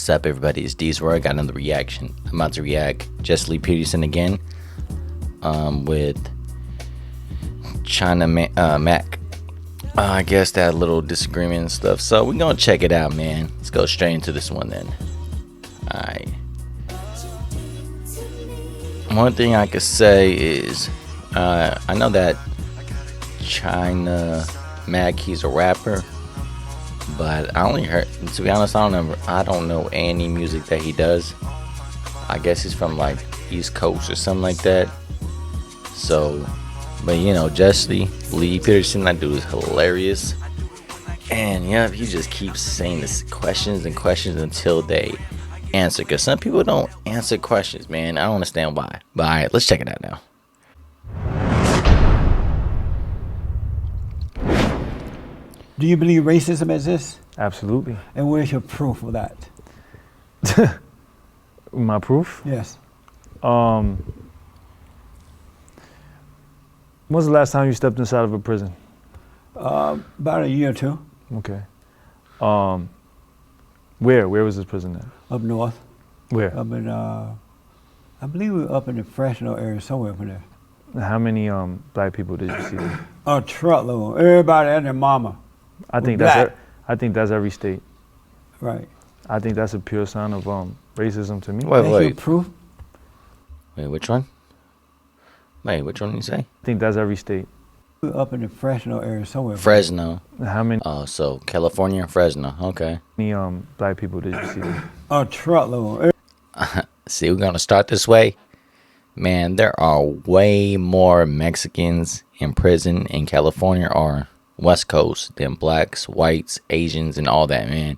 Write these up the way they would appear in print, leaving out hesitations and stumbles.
What's up, everybody? It's D's where I got another reaction. I'm about to react Jesse Lee Peterson again, with China Mac. I guess that little disagreement and stuff. So we're gonna check it out, man. Let's go straight into this one then. Alright. One thing I could say is, I know that China Mac, he's a rapper, but I only heard, to be honest, I don't know any music that he does. I guess he's from like East Coast or something like that. So, but you know, Jesse Lee Peterson, that dude is hilarious. And yeah, he just keeps saying this questions and questions until they answer. Cause some people don't answer questions, man. I don't understand why. But alright, let's check it out now. Do you believe racism exists? Absolutely. And where's your proof of that? My proof? Yes. When's the last time you stepped inside of a prison? About a year or two. Okay. Where was this prison at? Up north. Where? Up in, I believe we were up in the Fresno area, somewhere up in there. How many black people did you see there? A truckload. Everybody and their mama. I think that's every state. Right. I think that's a pure sign of racism to me. Wait. Proof? Wait, which one? Wait, which one did you say? I think that's every state. We were up in the Fresno area, somewhere. Fresno. How many? Oh, so California and Fresno. Okay. Black people did you see there? A truckload. See, we're gonna start this way. Man, there are way more Mexicans in prison in California or West Coast than blacks, whites, Asians, and all that, man.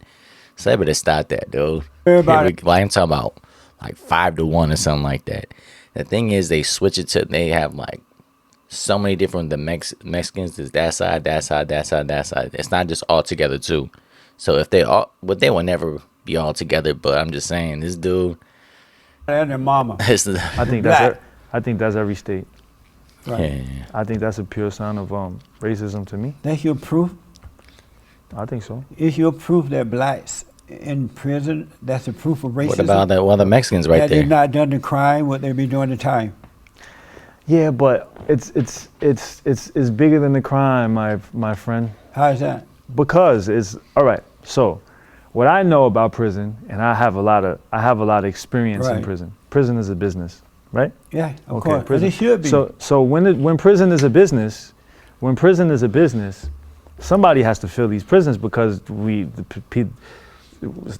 So they better stop that, dude. Everybody. Like, I'm talking about like 5-1 or something like that. The thing is, they switch it to, they have like so many different, the Mexicans is that side, that side, that side, that side. It's not just all together too. So if they all, but they will never be all together. But I'm just saying, this dude And their mama. I think that's every state. Right. Yeah. I think that's a pure sign of racism to me. That's your proof? I think so. Is your proof that blacks in prison, that's a proof of racism? What about that? Well, the Mexicans right that there. they've not done the crime, what they be doing the time? Yeah, but it's bigger than the crime, my friend. How is that? Because it's all right. So, what I know about prison, and I have a lot of experience in Right. prison. Prison is a business, right? Yeah, of Okay, course. prison. It should be. So when prison is a business, somebody has to fill these prisons because the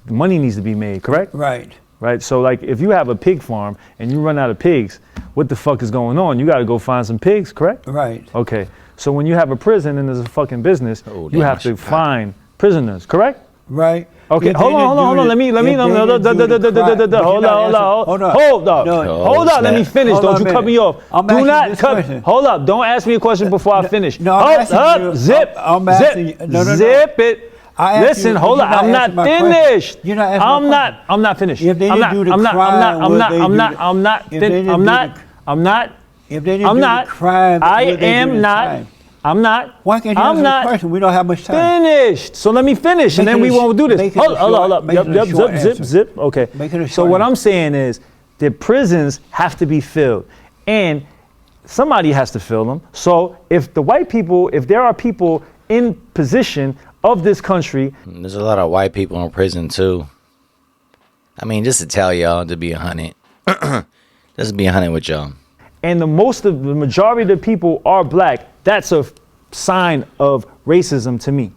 money needs to be made, correct? Right. Right. So like if you have a pig farm and you run out of pigs, what the fuck is going on? You got to go find some pigs, correct? Right. Okay. So when you have a prison and there's a fucking business, Oh, you damn, have I to should- find prisoners, correct? Right. Okay, If they hold didn't on. do Let me. if they didn't do the crime- but you're Hold not answering- up. No, Hold up. Let me snap. finish. Hold Don't on you a cut me minute. off. I'm Do asking not this cut. question. Hold up. Don't ask me a question before I finish. No, I'm Hold asking up. you- Zip. I'm asking you- no. Zip it. I asked Listen, you, hold you're up. not I'm not answering my question. finished. You're not answering my question. I'm not finished. If they I'm didn't not. do the I'm not. crime, I'm would not. they I'm do not. the- I'm not. if they didn't I'm do not. the- I'm not. If they didn't I'm do not. the crime, I would they do am the not. time? I'm not. Why can't you I'm answer not the question? We don't have much time. finished. So let me finish, and Make then it we a won't do this. make it Hold a up. short- make it a short answer. Zip. Okay. Make it a So short what I'm answer. saying is the prisons have to be filled, and somebody has to fill them. So if there are people in position of this country, There's a lot of white people in prison too. I mean, just to tell y'all, to be 100, just to be 100 with y'all. and the majority of the people are black, that's a sign of racism to me.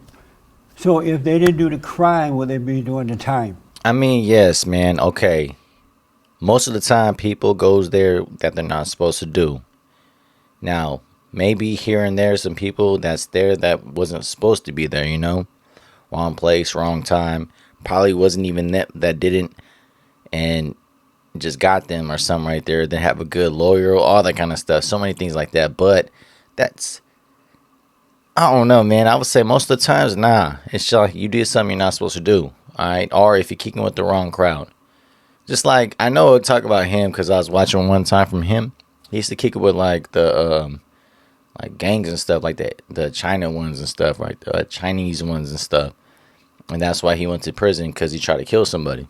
So if they didn't do the crime, would they be doing the time? I mean, yes, man. Okay. Most of the time, people goes there that they're not supposed to do. Now, maybe here and there, some people that's there that wasn't supposed to be there, you know? Wrong place, wrong time. Probably wasn't even that didn't, and just got them or something right there. They have a good lawyer, all that kind of stuff. So many things like that. But that's, I don't know, man. I would say most of the times, nah. It's just like you did something you're not supposed to do. All right. Or if you're kicking with the wrong crowd. Just like, I know I talk about him because I was watching one time from him. He used to kick it with like the like gangs and stuff like that. The China ones and stuff, right? The Chinese ones and stuff. And that's why he went to prison, because he tried to kill somebody.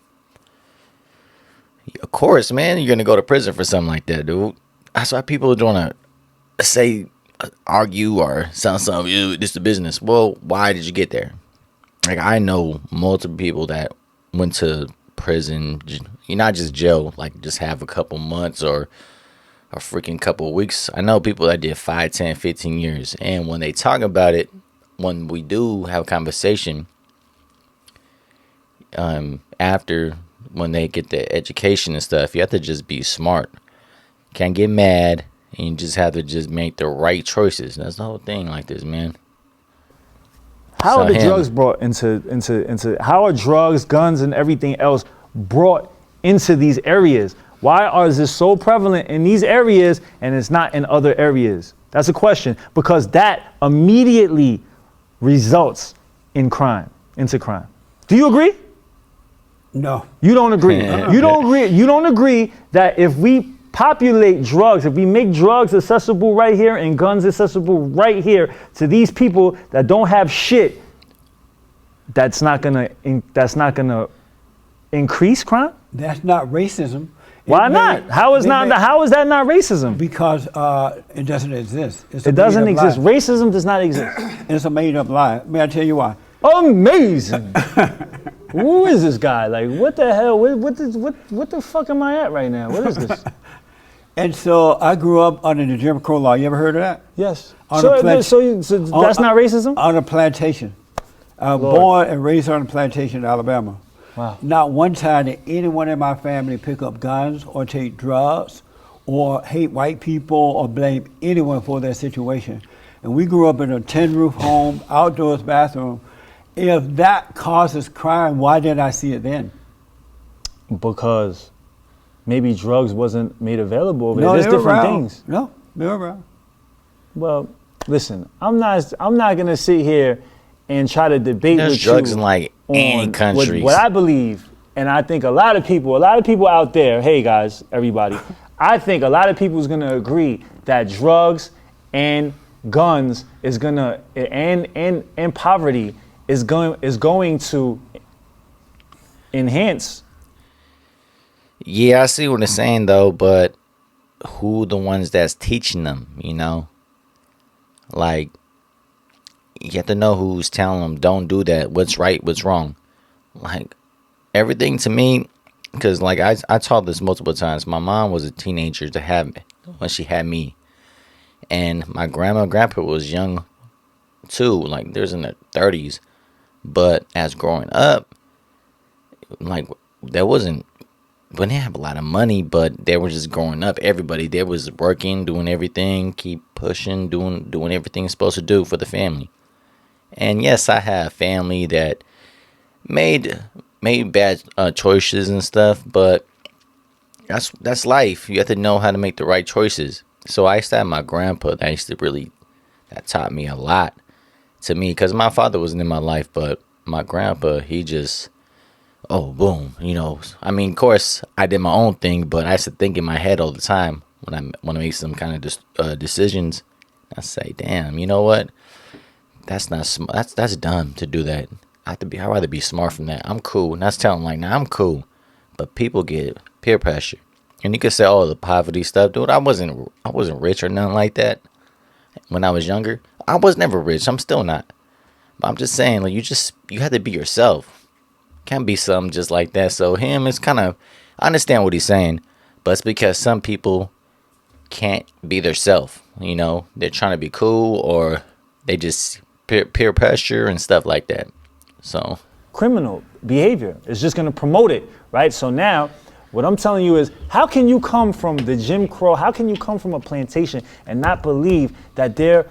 Of course, man, you're gonna go to prison for something like that, dude. That's why people don't wanna say, argue or sound something. "Ew, this is the business." Well, why did you get there? Like I know multiple people that went to prison. You're not just jail, like just have a couple months or a freaking couple of weeks. I know people that did 5, 10, 15 years, and when they talk about it, when we do have a conversation, after when they get the education and stuff, you have to just be smart. Can't get mad, and you just have to just make the right choices. That's the whole thing, like this, man. How So are the him- drugs brought into how are drugs, guns, and everything else brought into these areas? Why is this so prevalent in these areas and it's not in other areas? That's a question, because that immediately results in crime, into crime. Do you agree? No. You don't agree. You don't agree. You don't agree that if we populate drugs, if we make drugs accessible right here and guns accessible right here to these people that don't have shit, that's not gonna increase crime? That's not racism. Why not? How is that not racism? Because it doesn't exist. It's a It doesn't made-up exist. lie. Racism does not exist. It's a made-up lie. May I tell you why? Amazing. Who is this guy? Like, what the hell? What the fuck am I at right now? What is this? And so I grew up under the Jim Crow law. You ever heard of that? Yes. On So, a plant- so that's not racism? On a plantation. Lord. Born and raised on a plantation in Alabama. Wow. Not one time did anyone in my family pick up guns or take drugs or hate white people or blame anyone for their situation. And we grew up in a tin roof home, outdoors bathroom. If that causes crime, why didn't I see it then? Because maybe drugs wasn't made available over there. No, There's they were different around. things. No, they were around. Well, listen, I'm not gonna sit here and try to debate There's with drugs you in like any on countries. what I believe, and I think a lot of people out there, hey guys, everybody, I think a lot of people is gonna agree that drugs and guns is gonna and poverty is going to enhance. Yeah, I see what they're saying though, but who the ones that's teaching them, you know? Like, you have to know who's telling them, don't do that, what's right, what's wrong. Like, everything to me, because like I taught this multiple times. My mom was a teenager to have me, when she had me. And my grandma and grandpa was young too, like there's in their 30s. But as growing up, like there wasn't, we didn't have a lot of money, but they were just growing up. Everybody there was working, doing everything, keep pushing, doing everything it's supposed to do for the family. And yes, I have family that made bad choices and stuff, but that's life. You have to know how to make the right choices. So I used to have my grandpa that taught me a lot to me, because my father wasn't in my life, but my grandpa, he just, oh, boom, you know. I mean, of course, I did my own thing, but I used to think in my head all the time when I make some kind of decisions. I say, damn, you know what? That's not that's dumb to do that. I'd rather be smart from that. I'm cool. And that's telling them, like, nah, I'm cool. But people get peer pressure. And you could say, oh, the poverty stuff, dude. I wasn't rich or nothing like that when I was younger. I was never rich. I'm still not. But I'm just saying, like, you have to be yourself. Can't be something just like that. So him, it's kind of, I understand what he's saying, but it's because some people can't be theirself. You know, they're trying to be cool, or they just peer pressure and stuff like that. So Criminal behavior is just going to promote it, right? So now what I'm telling you is, how can you come from the Jim Crow, how can you come from a plantation and not believe that there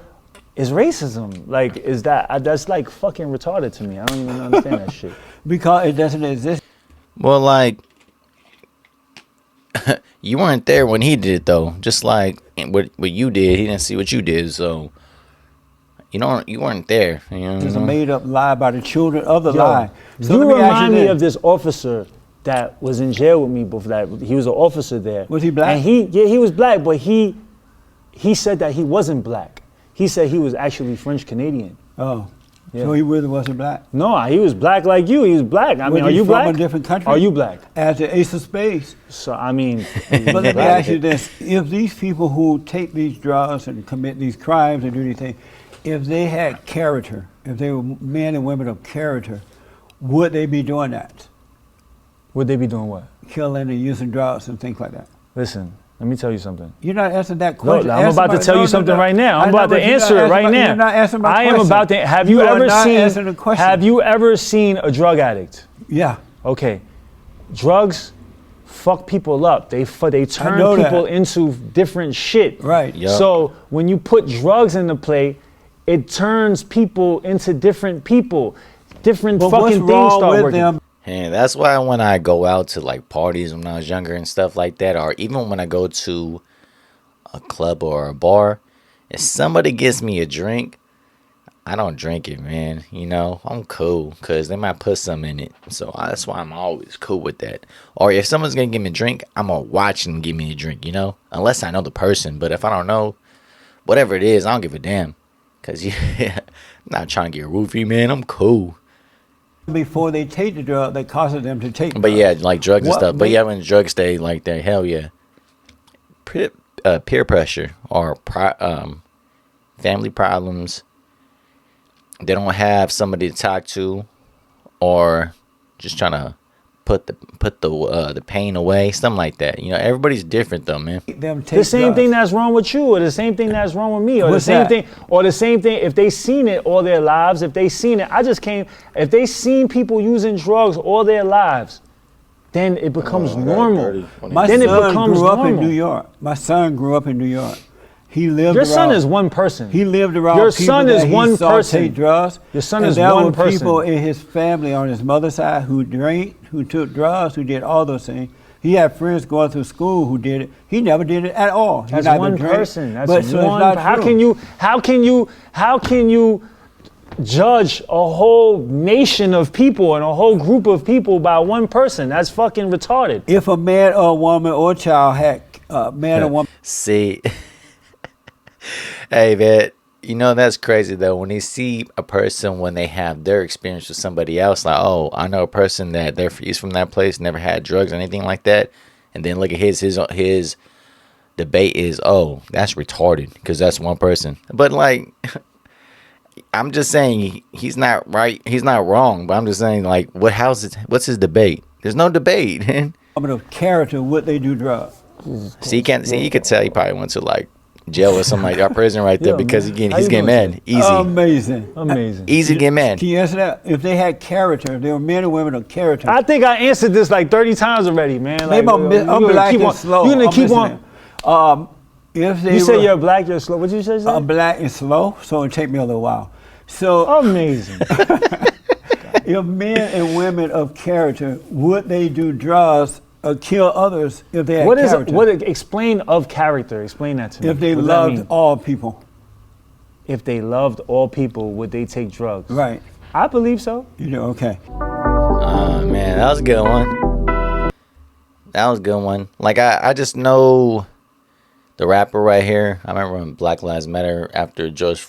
is racism? Like, that's like fucking retarded to me. I don't even understand that shit. Because it doesn't exist. well, like, you weren't there when he did it though. Just like what you did, he didn't see what you did. So you weren't there. You know, It's a made-up lie by the children of the Yo, lie. So you let me ask remind me this. of this officer that was in jail with me before that. He was an officer there. Was he black? And he was black, but he said that he wasn't black. He said he was actually French Canadian. Oh. Yeah. So he really wasn't black. No, he was black like you. He was black. I mean, Was are he you from black? a different country? Are you black? As the Ace of Spades. So I mean, But let me ask you this: if these people who take these drugs and commit these crimes and do anything, if they had character, if they were men and women of character, would they be doing that? would they be doing what? Killing and using drugs and things like that. Listen, let me tell you something. You're not answering that No, question. I'm about to tell you something right now. I'm about to answer it right now. You're not answering my I question. am about to. Have You you are ever not seen? answering the question. Have you ever seen a drug addict? Yeah. Okay, drugs fuck people up. They turn know that. people into different shit. Right. Yup. So when you put drugs into play, it turns people into different people. Different But what's fucking things wrong start with working. them? And that's why when I go out to like parties when I was younger and stuff like that, or even when I go to a club or a bar, if somebody gives me a drink, I don't drink it, man. You know, I'm cool because they might put some in it. So that's why I'm always cool with that. Or if someone's going to give me a drink, I'm going to watch and give me a drink, you know, unless I know the person. But if I don't know, whatever it is, I don't give a damn. Because I'm not trying to get roofie, man. I'm cool. Before they take the drug that causes them to take But drugs. yeah, like drugs and What stuff. But make- yeah, when drugs stay like that, hell yeah. Peer pressure or family problems. They don't have somebody to talk to, or just trying to put the pain away, something like that. You know, everybody's different though, man. them take The same drugs. thing that's wrong with you, or the same thing that's wrong with me, or What's the same that? thing, or the same thing. If they seen it all their lives, if they seen it, if they seen people using drugs all their lives, then it becomes normal. My Then it son becomes grew up in normal. New York. My son grew up in New York. He lived Your around. son is one person. He lived around Your people son that is he one saw person. take drugs. Your son and is there one were person. people in his family on his mother's side who drank, who took drugs, who did all those things. He had friends going through school who did it. He never did it at all. He That's neither one drank, person. That's but so it's one. not How true. can you judge a whole nation of people and a whole group of people by one person? That's fucking retarded. If a man or a woman or a child had man or woman See, hey man, you know that's crazy though. When you see a person when they have their experience with somebody else, like, oh, I know a person that he's from that place, never had drugs or anything like that, and then look at his debate is, oh, that's retarded because that's one person. But like, I'm just saying he's not right, he's not wrong. But I'm just saying like, what's his debate? There's no debate. of character, would they do drugs? See, you could tell he probably went to like jail or something like that, prison right there Yeah, because man. How he's you getting doing, mad. Easy, Amazing. Amazing. easy to get mad. Can you answer that? If they had character, if they were men and women of character. I think I answered this like 30 times already, man. Maybe I'm black and slow. You're gonna I'm keep on. listening. If they You were, say you're black, you're slow. What did you say? I'm black and slow, so it take me a little while. So Amazing. if men and women of character, would they do drugs or kill others if they had What is character? explain of character? Explain that to me. If they What does that loved mean? all people. If they loved all people, would they take drugs? Right. I believe so. You know, okay. Man, that was a good one. That was a good one. Like I just know the rapper right here. I remember when Black Lives Matter after George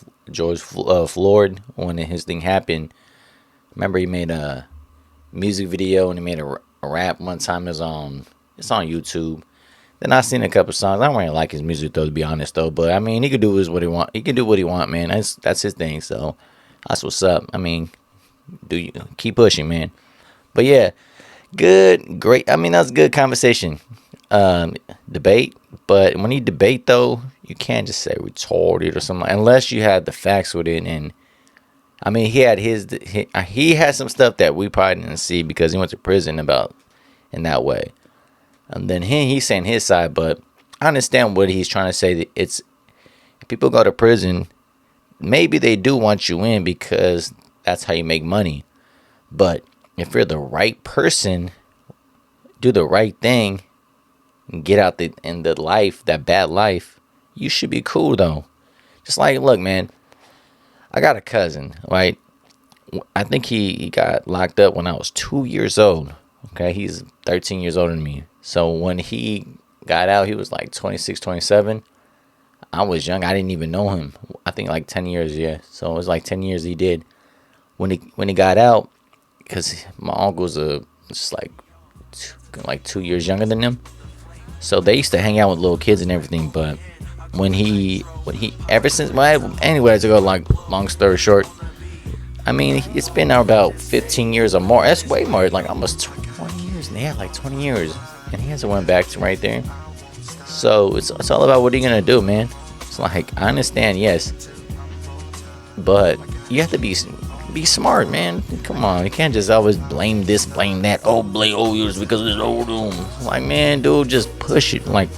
Floyd, when his thing happened. Remember he made a music video and he made a rap one time. It's on YouTube. Then I seen a couple songs. I don't really like his music though, to be honest though. But I mean, he could do what he want. He can do what he want, man. That's his thing. So that's what's up. I mean, keep pushing, man. But yeah, great. I mean, that was a good conversation. Debate. But when you debate though, you can't just say retarded or something unless you had the facts with it. And I mean, he had some stuff that we probably didn't see because he went to prison about in that way. And then he's saying his side, but I understand what he's trying to say. That if people go to prison, maybe they do want you in because that's how you make money. But if you're the right person, do the right thing, and get out that bad life, you should be cool though. Just like, look, man, I got a cousin, right? I think he got locked up when I was 2 years old. Okay, he's 13 years older than me. So when he got out, he was like 26, 27. I was young. I didn't even know him. I think like 10 years, yeah. So it was like 10 years he did. when he got out, because my uncle's just like 2 years younger than him, so they used to hang out with little kids and everything. But when he ever since, well, anyway, to go like long story short, I mean, it's been now about 15 years or more. That's way more, like almost 20 years. Yeah, like 20 years, and he hasn't went back to right there. So it's all about what are you gonna do, man. It's like, I understand, yes, but you have to be smart, man. Come on, you can't just always blame this, blame that. It's because of this old room. Like, man, dude, just push it. Like,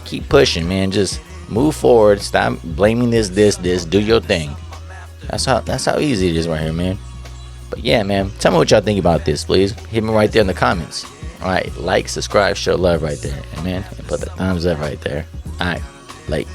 keep pushing, man. Just move forward. Stop blaming this. Do your thing. That's how easy it is right here, man. But yeah, man, tell me what y'all think about this, please. Hit me right there in the comments. All right, like, subscribe, show love right there, and man, and put the thumbs up right there. All right, late.